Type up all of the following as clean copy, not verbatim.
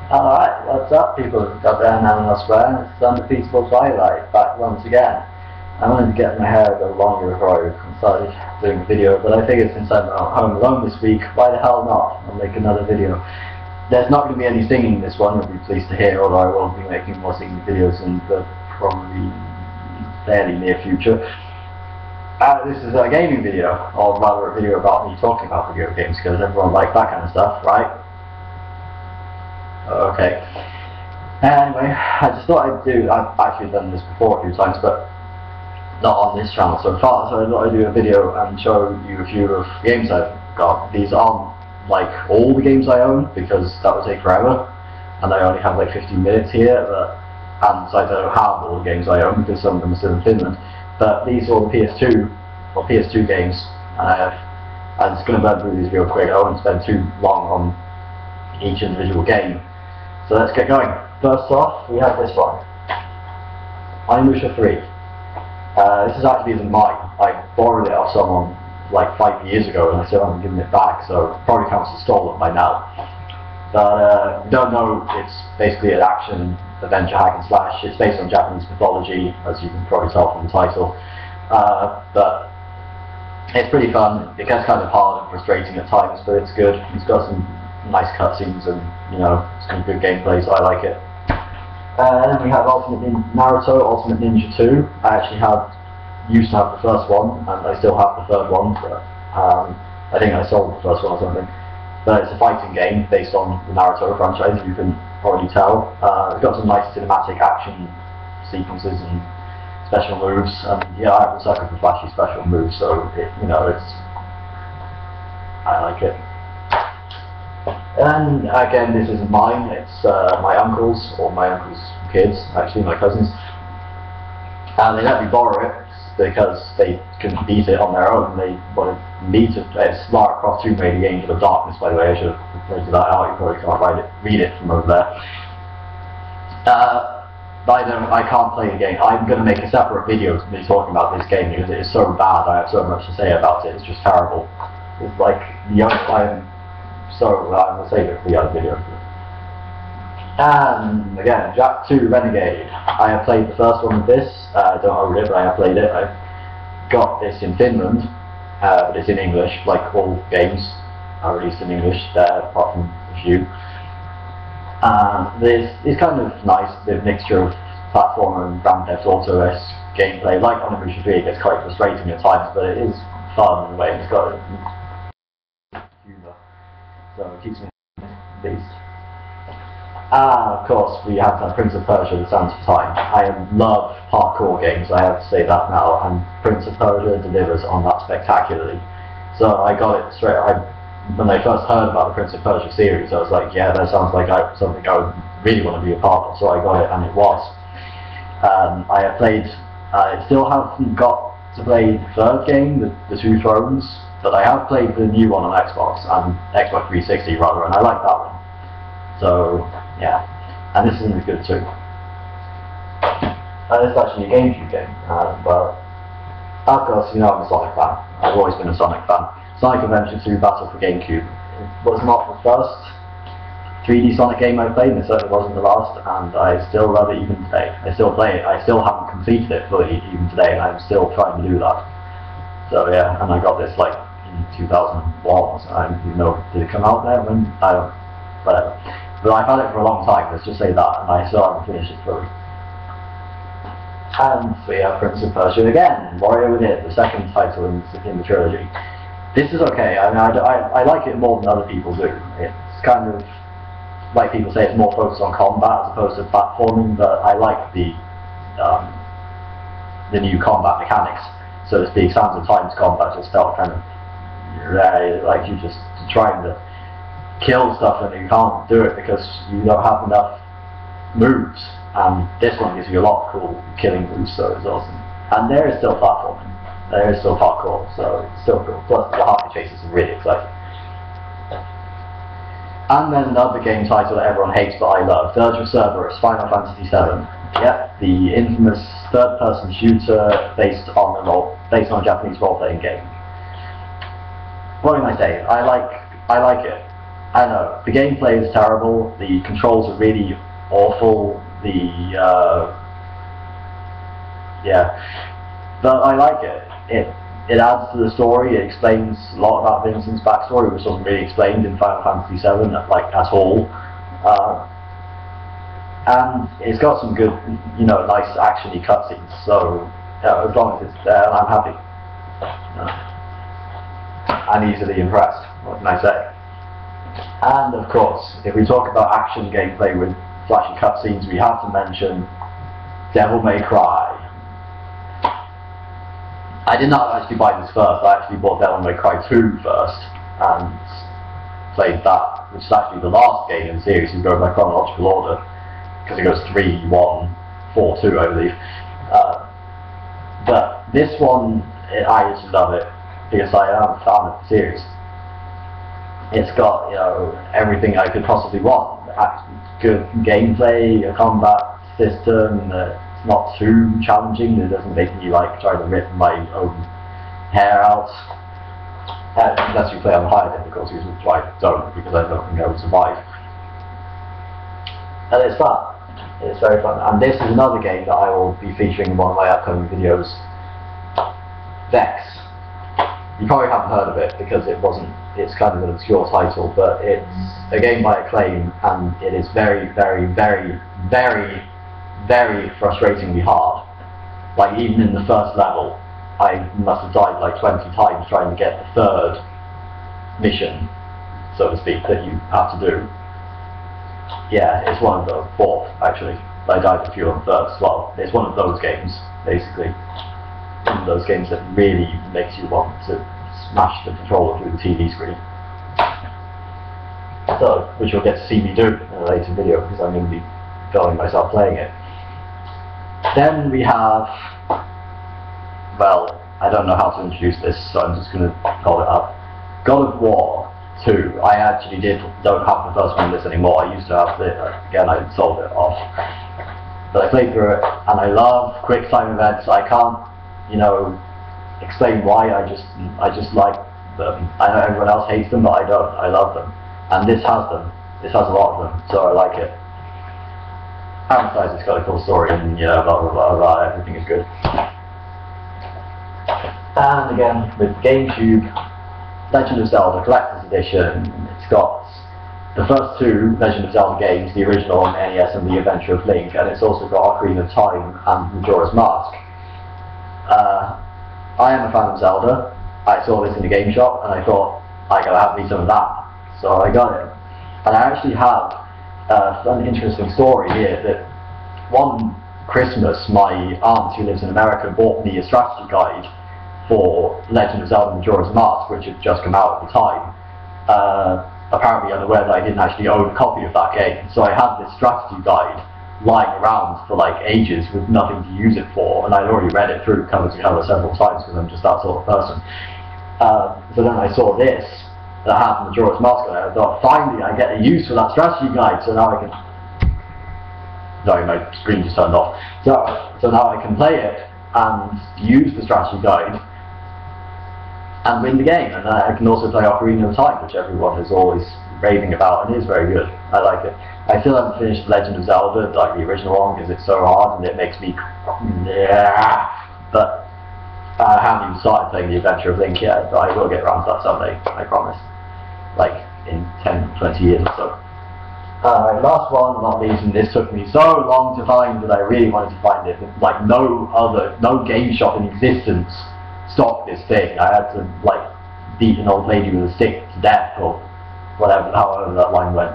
Alright, what's up people out there and elsewhere? It's undefeatable Twilight back once again. I wanted to get my hair a bit longer before I started doing the video, but I figured since I'm home alone this week, why the hell not? I'll make another video. There's not going to be any singing in this one, you'll be pleased to hear, although I will be making more singing videos in the probably fairly near future. This is a gaming video, or rather a video about me talking about video games, because everyone likes that kind of stuff, right? Okay. Anyway, I just thought I've actually done this before a few times, but not on this channel so far, so I thought I'd do a video and show you a few of the games I've got. These aren't like all the games I own, because that would take forever, and I only have like 15 minutes here, and besides I don't have all the games I own, because some of them are still in Finland, but these are all the PS2 games, and I'm just going to run through these real quick. I won't spend too long on each individual game. So let's get going. First off, we have this one, Onimusha 3. This is actually isn't mine. I borrowed it off someone like 5 years ago and I still haven't given it back, so it probably counts as stolen by now. But if you don't know, it's basically an action adventure hack and slash. It's based on Japanese mythology, as you can probably tell from the title. But it's pretty fun. It gets kind of hard and frustrating at times, but it's good. It's got some nice cutscenes and, you know, some good gameplay, so I like it. And then we have Naruto Ultimate Ninja 2. I actually used to have the first one, and I still have the third one, but I think I sold the first one or something. But it's a fighting game based on the Naruto franchise, as you can already tell. It's got some nice cinematic action sequences and special moves, and yeah, I'm a sucker for flashy special moves, so I like it. And again, this isn't mine, it's my uncle's, or my uncle's kids, actually my cousins. And they let me borrow it because they couldn't beat it on their own. They wanted me to. It's Lara Croft Tomb Raider, the Angel of Darkness, by the way. I should have pointed that out. You probably can't read it from over there. But I can't play the game. I'm going to make a separate video to be talking about this game because it is so bad. I have so much to say about it. It's just terrible. It's like I'll save it for the other video. And again, Jak 2 Renegade. I have played the first one of this. I don't own it, but I have played it. I got this in Finland, but it's in English, like all games are released in English there, apart from a few. This is kind of nice, the mixture of platformer and Grand Theft Auto-esque gameplay. Like Onimusha 3, it gets quite frustrating at times, but it is fun in a way. It's got humour, so it keeps me pleased. Of course, we have Prince of Persia: The Sands of Time. I love parkour games, I have to say that now, and Prince of Persia delivers on that spectacularly. So I got it straight. When I first heard about the Prince of Persia series, I was like, yeah, that sounds like something I would really want to be a part of, so I got it, and it was. I still haven't got to play the third game, the Two Thrones, but I have played the new one on Xbox, and Xbox 360 rather, and I like that one. So, yeah, and this isn't as good too. This is actually a GameCube game, but of course, you know, I'm a Sonic fan. I've always been a Sonic fan. Sonic Adventure 2 Battle for GameCube. It was not the first 3D Sonic game I played, and it certainly wasn't the last, and I still love it even today. I still play it. I still haven't completed it fully even today, and I'm still trying to do that. So yeah, and I got this like in 2001, so I don't even know, did it come out there? When? I don't, whatever. But I've had it for a long time, let's just say that, and I still haven't finished it fully. And we have Prince of Persia again, Warrior Within, the second title in the trilogy. This is okay. I mean, I like it more than other people do. It's kind of, like people say, it's more focused on combat as opposed to platforming, but I like the new combat mechanics, so to speak. Sands of Time's combat just felt kind of like you just trying to kill stuff and you can't do it because you don't have enough moves, and this one gives you a lot of cool killing moves, so it's awesome. And there is still platforming, there is still parkour, so it's still cool. Plus the Harpy chases are really exciting. And then another game title that everyone hates but I love, Dirge of Cerberus, Final Fantasy VII. Yep, the infamous third-person shooter based on a Japanese role-playing game. What can I say? I like it. I don't know, the gameplay is terrible, the controls are really awful, yeah, but I like it. It adds to the story, it explains a lot about Vincent's backstory, which wasn't really explained in Final Fantasy VII, like, at all. And it's got some good, nice actiony cutscenes, so as long as it's there, I'm happy. I'm easily impressed, what can I say? And of course, if we talk about action gameplay with flashy cutscenes, we have to mention Devil May Cry. I did not actually buy this first, I actually bought Devil May Cry 2 first, and played that, which is actually the last game in the series, if you go by chronological order, because it goes 3, 1, 4, 2, I believe. But this one, I just love it, because I am a fan of the series. It's got, everything I could possibly want. Good gameplay, a combat system, it's not too challenging, it doesn't make me like try to rip my own hair out. Unless you play on higher difficulties, which I don't, because I don't think I would survive. And it's fun. It's very fun. And this is another game that I will be featuring in one of my upcoming videos. Vex. You probably haven't heard of it because it's kind of an obscure title, but it's a game by Acclaim, and it is very, very, very, very, very frustratingly hard. Like, even in the first level, I must have died like 20 times trying to get the third mission, so to speak, that you have to do. Yeah, it's one of those, fourth actually. I died a few on third as well. It's one of those games, basically. One of those games that really makes you want to smash the controller through the TV screen. So, which you'll get to see me do in a later video, because I'm going to be filming myself playing it. Then we have, well, I don't know how to introduce this, so I'm just going to call it up. God of War 2. I actually don't have the first one of this anymore. I used to have it, again I sold it off. But I played through it, and I love quick time events. I can't, explain why, I just like them. I know everyone else hates them, but I don't. I love them. And this has them. This has a lot of them, so I like it. Besides, it's got a cool story, and blah blah blah blah, everything is good. And again, with GameCube, Legend of Zelda Collector's Edition. It's got the first two Legend of Zelda games, the original on NES and The Adventure of Link, and it's also got Ocarina of Time and Majora's Mask. I am a fan of Zelda. I saw this in the game shop and I thought, I gotta have me some of that. So I got it. And I actually have an interesting story here that one Christmas my aunt who lives in America bought me a strategy guide for Legend of Zelda Majora's Mask, which had just come out at the time. Apparently unaware that I didn't actually own a copy of that game. So I had this strategy guide lying around for like ages with nothing to use it for, and I'd already read it through cover to cover several times because I'm just that sort of person. So then I saw this that had Majora's Mask, and I thought, finally I get a use for that strategy guide, so now I can... Sorry, my screen just turned off. So now I can play it and use the strategy guide and win the game, and I can also play Ocarina of Time, which everyone is always raving about, and it is very good. I like it. I still haven't finished Legend of Zelda, like the original one, because it's so hard and it makes me... But I haven't even started playing The Adventure of Link yet, but I will get around to that someday, I promise. Like, in 10, 20 years or so. Last one, not least, and this took me so long to find that I really wanted to find it. Like, no game shop in existence stocked this thing. I had to, like, beat an old lady with a stick to death, or whatever, however that line went.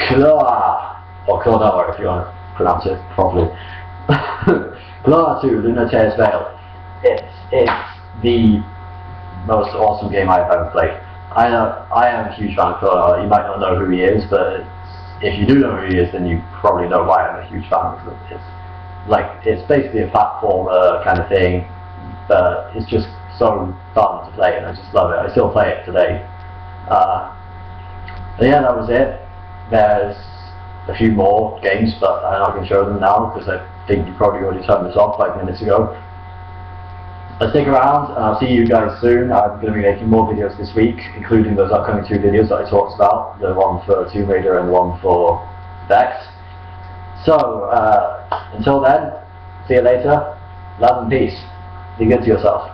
Claw, or Clawdower if you want to pronounce it properly. Claw 2, Lunatea's Veil. It's the most awesome game I've ever played. I am a huge fan of Clawdower. You might not know who he is, but if you do know who he is, then you probably know why I'm a huge fan of him. It's basically a platformer kind of thing, but it's just so fun to play, and I just love it. I still play it today. But yeah, that was it. There's a few more games, but I'm not going to show them now because I think you probably already turned this off 5 minutes ago. Stick around, and I'll see you guys soon. I'm going to be making more videos this week, including those upcoming 2 videos that I talked about, the one for Tomb Raider and the one for Vex. So, until then, see you later. Love and peace. Be good to yourself.